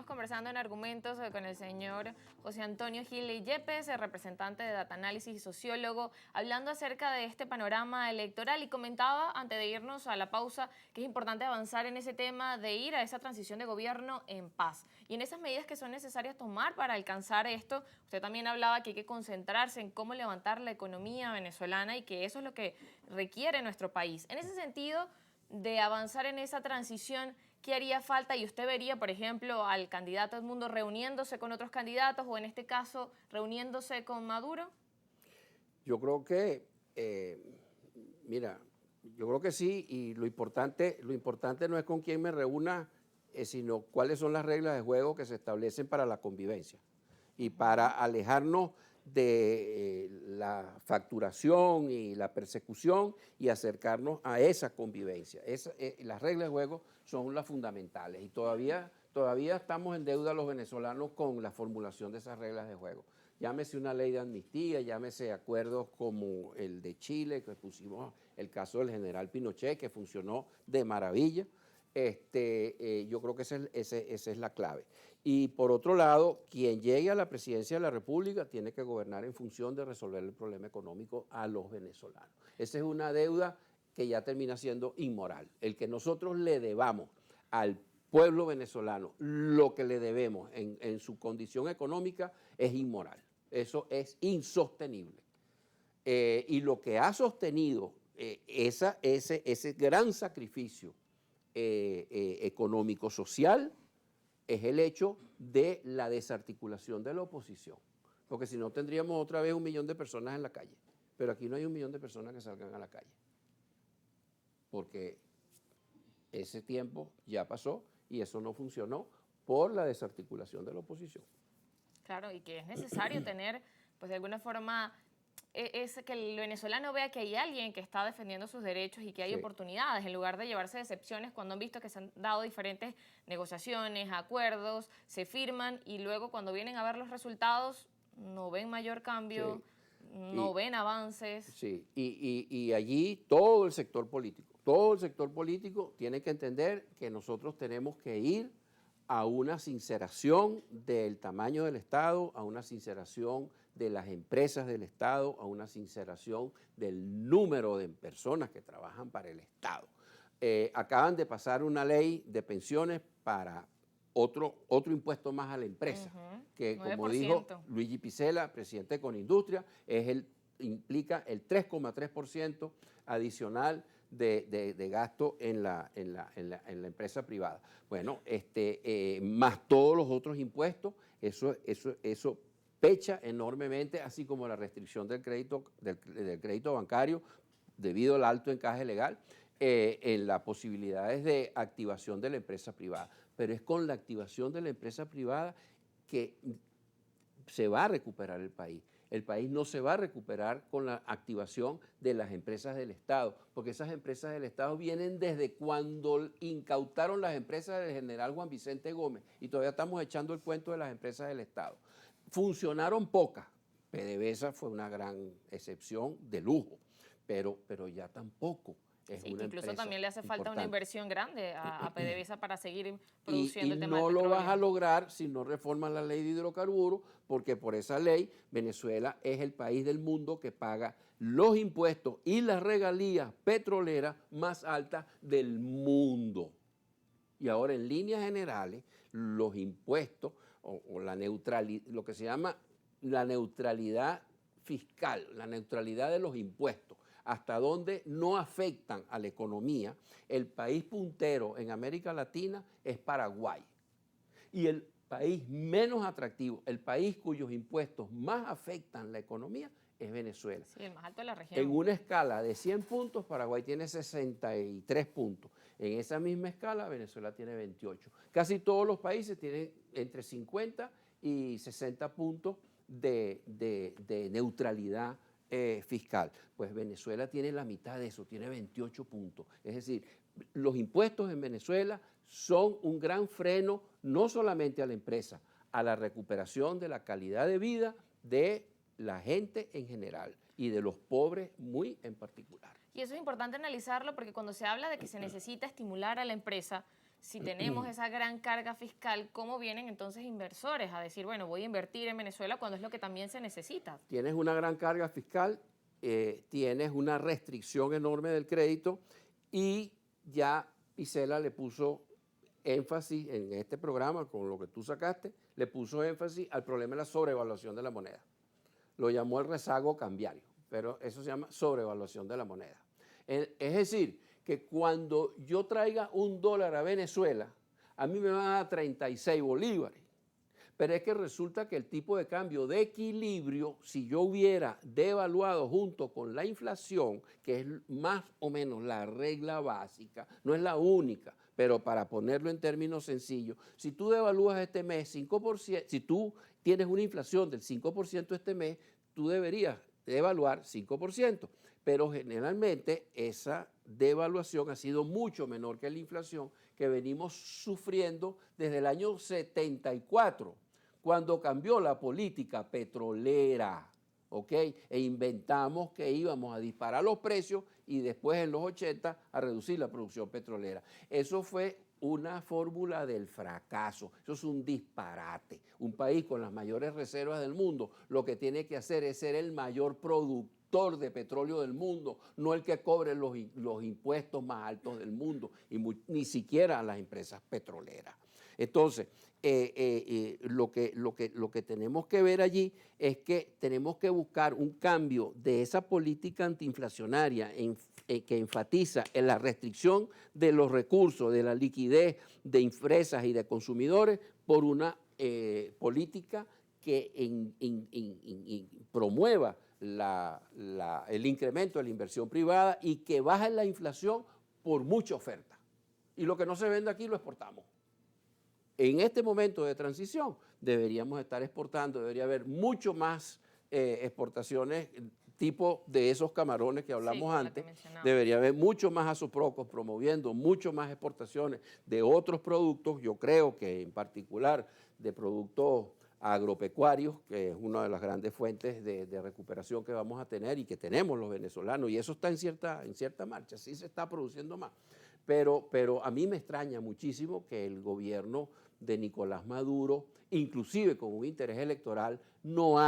conversando en Argumentos con el señor José Antonio Gil Yepes, representante de Data Análisis y sociólogo, hablando acerca de este panorama electoral, y comentaba, antes de irnos a la pausa, que es importante avanzar en ese tema de ir a esa transición de gobierno en paz. Y en esas medidas que son necesarias tomar para alcanzar esto, usted también hablaba que hay que concentrarse en cómo levantar la economía venezolana y que eso es lo que requiere nuestro país. En ese sentido, de avanzar en esa transición, ¿qué haría falta? Y usted vería, por ejemplo, al candidato Edmundo reuniéndose con otros candidatos o en este caso reuniéndose con Maduro. Yo creo que, mira, yo creo que sí, y lo importante no es con quién me reúna, sino cuáles son las reglas de juego que se establecen para la convivencia y para alejarnos de la facturación y la persecución y acercarnos a esa convivencia. Las reglas de juego son las fundamentales y todavía estamos en deuda los venezolanos con la formulación de esas reglas de juego. Llámese una ley de amnistía, llámese acuerdos como el de Chile, que pusimos el caso del general Pinochet, que funcionó de maravilla. Yo creo que esa es la clave. Y por otro lado, quien llegue a la presidencia de la República tiene que gobernar en función de resolver el problema económico a los venezolanos. Esa es una deuda que ya termina siendo inmoral. El que nosotros le debamos al pueblo venezolano lo que le debemos en su condición económica es inmoral. Eso es insostenible. Y lo que ha sostenido ese gran sacrificio económico-social es el hecho de la desarticulación de la oposición. Porque si no tendríamos otra vez 1 millón de personas en la calle. Pero aquí no hay 1 millón de personas que salgan a la calle. Porque ese tiempo ya pasó y eso no funcionó por la desarticulación de la oposición. Claro, y que es necesario tener, pues de alguna forma, es que el venezolano vea que hay alguien que está defendiendo sus derechos y que hay oportunidades, en lugar de llevarse decepciones cuando han visto que se han dado diferentes negociaciones, acuerdos, se firman y luego cuando vienen a ver los resultados no ven mayor cambio, no ven avances. Sí, y allí todo el sector político tiene que entender que nosotros tenemos que ir a una sinceración del tamaño del Estado, a una sinceración de las empresas del Estado, a una sinceración del número de personas que trabajan para el Estado. Acaban de pasar una ley de pensiones para otro impuesto más a la empresa, que 9%. como dijo Luigi Piccella, presidente de Conindustria, implica el 3,3% adicional de gasto en la empresa privada. Bueno, más todos los otros impuestos, eso pecha enormemente, así como la restricción del crédito bancario debido al alto encaje legal, en las posibilidades de activación de la empresa privada. Pero es con la activación de la empresa privada que se va a recuperar el país. El país no se va a recuperar con la activación de las empresas del Estado, porque esas empresas del Estado vienen desde cuando incautaron las empresas del general Juan Vicente Gómez y todavía estamos echando el cuento de las empresas del Estado. Funcionaron pocas. PDVSA fue una gran excepción de lujo, pero ya tampoco. Sí, que incluso también le hace falta una inversión grande a PDVSA para seguir Y produciendo el tema no del lo petróleo. vas a lograr si no reformas la ley de hidrocarburos, porque por esa ley Venezuela es el país del mundo que paga los impuestos y las regalías petroleras más altas del mundo. Y ahora en líneas generales los impuestos o la neutralidad, lo que se llama la neutralidad fiscal, la neutralidad de los impuestos, hasta donde no afectan a la economía, el país puntero en América Latina es Paraguay. Y el país menos atractivo, el país cuyos impuestos más afectan la economía, es Venezuela. Sí, el más alto de la región. En una escala de 100 puntos, Paraguay tiene 63 puntos. En esa misma escala, Venezuela tiene 28. Casi todos los países tienen entre 50 y 60 puntos de neutralidad fiscal. Pues Venezuela tiene la mitad de eso, tiene 28 puntos. Es decir, los impuestos en Venezuela son un gran freno no solamente a la empresa, a la recuperación de la calidad de vida de la gente en general y de los pobres muy en particular. Y eso es importante analizarlo porque cuando se habla de que se necesita estimular a la empresa, si tenemos esa gran carga fiscal, ¿cómo vienen entonces inversores a decir, bueno, voy a invertir en Venezuela cuando es lo que también se necesita? Tienes una gran carga fiscal, tienes una restricción enorme del crédito y ya Isela le puso énfasis en este programa, con lo que tú sacaste, le puso énfasis al problema de la sobrevaluación de la moneda. Lo llamó el rezago cambiario, pero eso se llama sobrevaluación de la moneda. Es decir, que cuando yo traiga $1 a Venezuela, a mí me van a dar 36 bolívares. Pero es que resulta que el tipo de cambio de equilibrio, si yo hubiera devaluado junto con la inflación, que es más o menos la regla básica, no es la única, pero para ponerlo en términos sencillos, si tú devalúas este mes 5%, si tú tienes una inflación del 5% este mes, tú deberías devaluar 5%, pero generalmente esa devaluación ha sido mucho menor que la inflación que venimos sufriendo desde el año 74, cuando cambió la política petrolera, ¿ok? E inventamos que íbamos a disparar los precios y después en los 80 a reducir la producción petrolera. Eso fue una fórmula del fracaso, eso es un disparate. Un país con las mayores reservas del mundo lo que tiene que hacer es ser el mayor productor de petróleo del mundo, no el que cobre los impuestos más altos del mundo, y ni siquiera a las empresas petroleras. Entonces, lo que tenemos que ver allí es que tenemos que buscar un cambio de esa política antiinflacionaria que enfatiza en la restricción de los recursos, de la liquidez de empresas y de consumidores, por una política que promueva el incremento de la inversión privada y que baje la inflación por mucha oferta. Y lo que no se vende aquí lo exportamos. En este momento de transición deberíamos estar exportando, debería haber mucho más exportaciones tipo de esos camarones que hablamos antes, debería haber mucho más azoprocos promoviendo mucho más exportaciones de otros productos, yo creo que en particular de productos agropecuarios, que es una de las grandes fuentes de recuperación que vamos a tener y que tenemos los venezolanos, y eso está en cierta marcha, sí se está produciendo más. Pero a mí me extraña muchísimo que el gobierno de Nicolás Maduro, inclusive con un interés electoral, no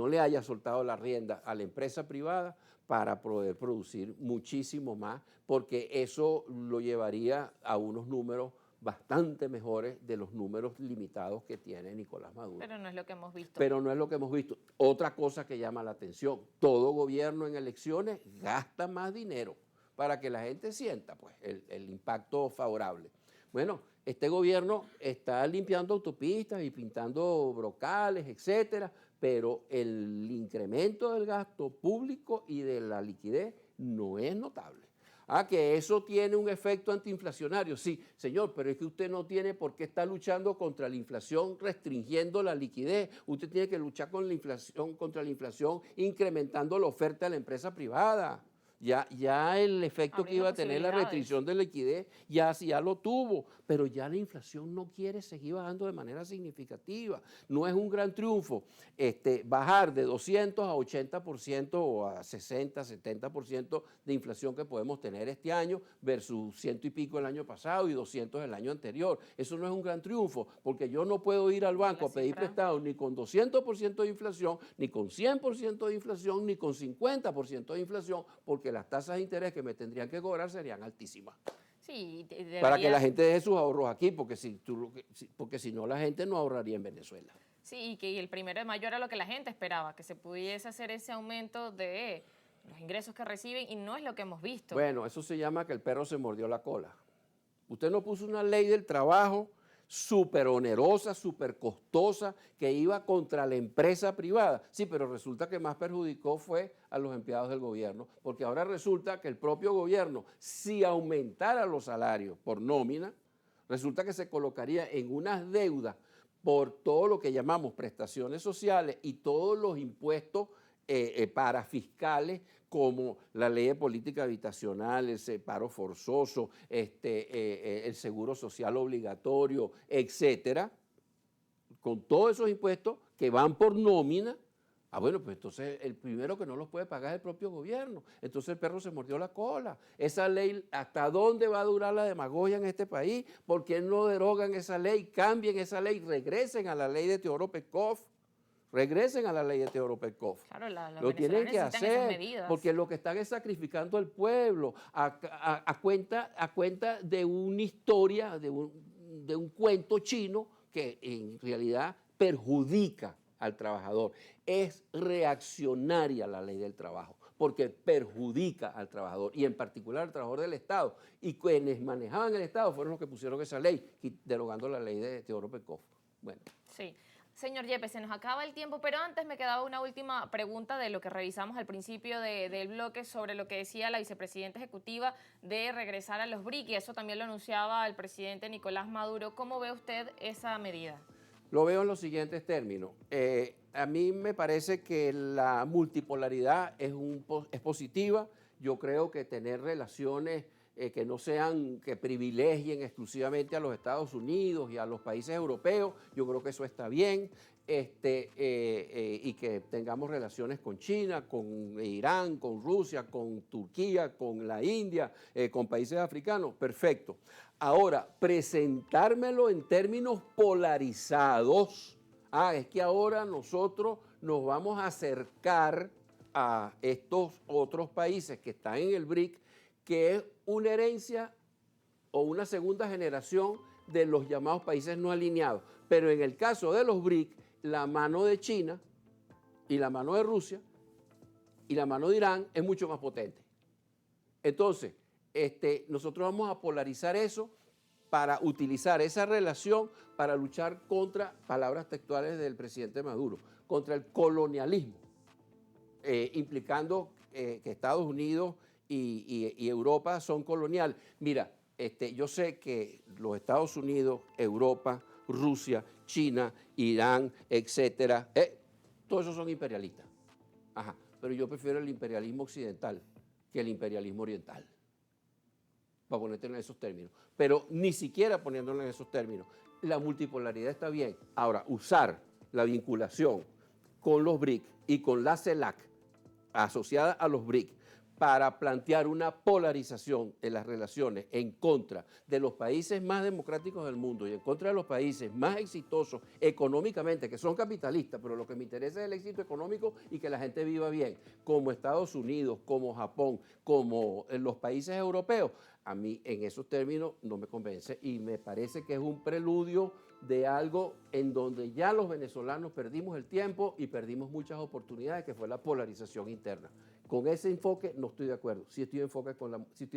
le haya soltado la rienda a la empresa privada para poder producir muchísimo más, porque eso lo llevaría a unos números bastante mejores de los números limitados que tiene Nicolás Maduro. Pero no es lo que hemos visto. Pero no es lo que hemos visto. Otra cosa que llama la atención, todo gobierno en elecciones gasta más dinero para que la gente sienta pues, el impacto favorable. Bueno, este gobierno está limpiando autopistas y pintando brocales, etcétera, pero el incremento del gasto público y de la liquidez no es notable. Que eso tiene un efecto antiinflacionario. Sí, señor, pero es que usted no tiene por qué estar luchando contra la inflación restringiendo la liquidez. Usted tiene que luchar contra la inflación incrementando la oferta de la empresa privada. Ya el efecto que iba a tener la restricción de liquidez ya lo tuvo, pero ya la inflación no quiere seguir bajando de manera significativa. No es un gran triunfo bajar de 200 a 80% o a 60, 70% de inflación que podemos tener este año versus 100 y pico el año pasado y 200 el año anterior. Eso no es un gran triunfo, porque yo no puedo ir al banco a pedir prestado ni con 200% de inflación, ni con 100% de inflación, ni con 50% de inflación, porque las tasas de interés que me tendrían que cobrar serían altísimas. Sí, para que la gente deje sus ahorros aquí, porque si no la gente no ahorraría en Venezuela. Sí, y el 1 de mayo era lo que la gente esperaba, que se pudiese hacer ese aumento de los ingresos que reciben, y no es lo que hemos visto. Bueno, eso se llama que el perro se mordió la cola. Usted no puso una ley del trabajo súper onerosa, súper costosa, que iba contra la empresa privada. Sí, pero resulta que más perjudicó fue a los empleados del gobierno, porque ahora resulta que el propio gobierno, si aumentara los salarios por nómina, resulta que se colocaría en unas deudas por todo lo que llamamos prestaciones sociales y todos los impuestos parafiscales, como la ley de política habitacional, el paro forzoso, el seguro social obligatorio, etcétera, con todos esos impuestos que van por nómina Ah, bueno, pues entonces el primero que no los puede pagar es el propio gobierno. Entonces el perro se mordió la cola. Esa ley, ¿hasta dónde va a durar la demagogia en este país? ¿Por qué no derogan esa ley, cambien esa ley, regresen a la ley de Teodoro Petkov? Regresen a la ley de Teodoro Petkov. Claro, los Lo tienen venezolanos que necesitan esas hacer, medidas. porque lo que están es sacrificando al pueblo a cuenta de una historia, de un cuento chino que en realidad perjudica al trabajador. Es reaccionaria la ley del trabajo, porque perjudica al trabajador, y en particular al trabajador del Estado. Y quienes manejaban el Estado fueron los que pusieron esa ley, derogando la ley de Teodoro Petkov. Bueno. Sí. Señor Yepes, se nos acaba el tiempo, pero antes me quedaba una última pregunta de lo que revisamos al principio del bloque sobre lo que decía la vicepresidenta ejecutiva de regresar a los BRIC, y eso también lo anunciaba el presidente Nicolás Maduro. ¿Cómo ve usted esa medida? Lo veo en los siguientes términos. A mí me parece que la multipolaridad es positiva. Yo creo que tener relaciones que no sean, que privilegien exclusivamente a los Estados Unidos y a los países europeos, yo creo que eso está bien. Y que tengamos relaciones con China, con Irán, con Rusia, con Turquía, con la India, con países africanos, perfecto. Ahora, presentármelo en términos polarizados, es que ahora nosotros nos vamos a acercar a estos otros países que están en el BRIC, que es una herencia o una segunda generación de los llamados países no alineados. Pero en el caso de los BRIC, la mano de China y la mano de Rusia y la mano de Irán es mucho más potente. Entonces, nosotros vamos a polarizar eso para utilizar esa relación para luchar contra, palabras textuales del presidente Maduro, contra el colonialismo, implicando que Estados Unidos y Europa son coloniales. Mira, yo sé que los Estados Unidos, Europa, Rusia, China, Irán, etcétera, todos esos son imperialistas. Ajá, pero yo prefiero el imperialismo occidental que el imperialismo oriental, para ponértelo en esos términos. Pero ni siquiera poniéndolo en esos términos. La multipolaridad está bien. Ahora, usar la vinculación con los BRIC y con la CELAC asociada a los BRIC para plantear una polarización en las relaciones en contra de los países más democráticos del mundo y en contra de los países más exitosos económicamente, que son capitalistas, pero lo que me interesa es el éxito económico y que la gente viva bien, como Estados Unidos, como Japón, como los países europeos. A mí en esos términos no me convence y me parece que es un preludio de algo en donde ya los venezolanos perdimos el tiempo y perdimos muchas oportunidades, que fue la polarización interna. Con ese enfoque no estoy de acuerdo. Sí estoy de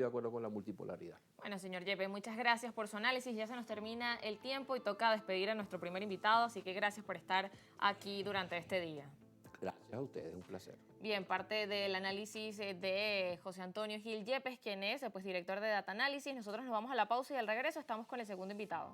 acuerdo con la multipolaridad. Bueno, señor Yepes, muchas gracias por su análisis. Ya se nos termina el tiempo y toca despedir a nuestro primer invitado, así que gracias por estar aquí durante este día. Gracias a ustedes, un placer. Bien, parte del análisis de José Antonio Gil Yepes, quien es pues, director de Data Analysis. Nosotros nos vamos a la pausa y al regreso estamos con el segundo invitado.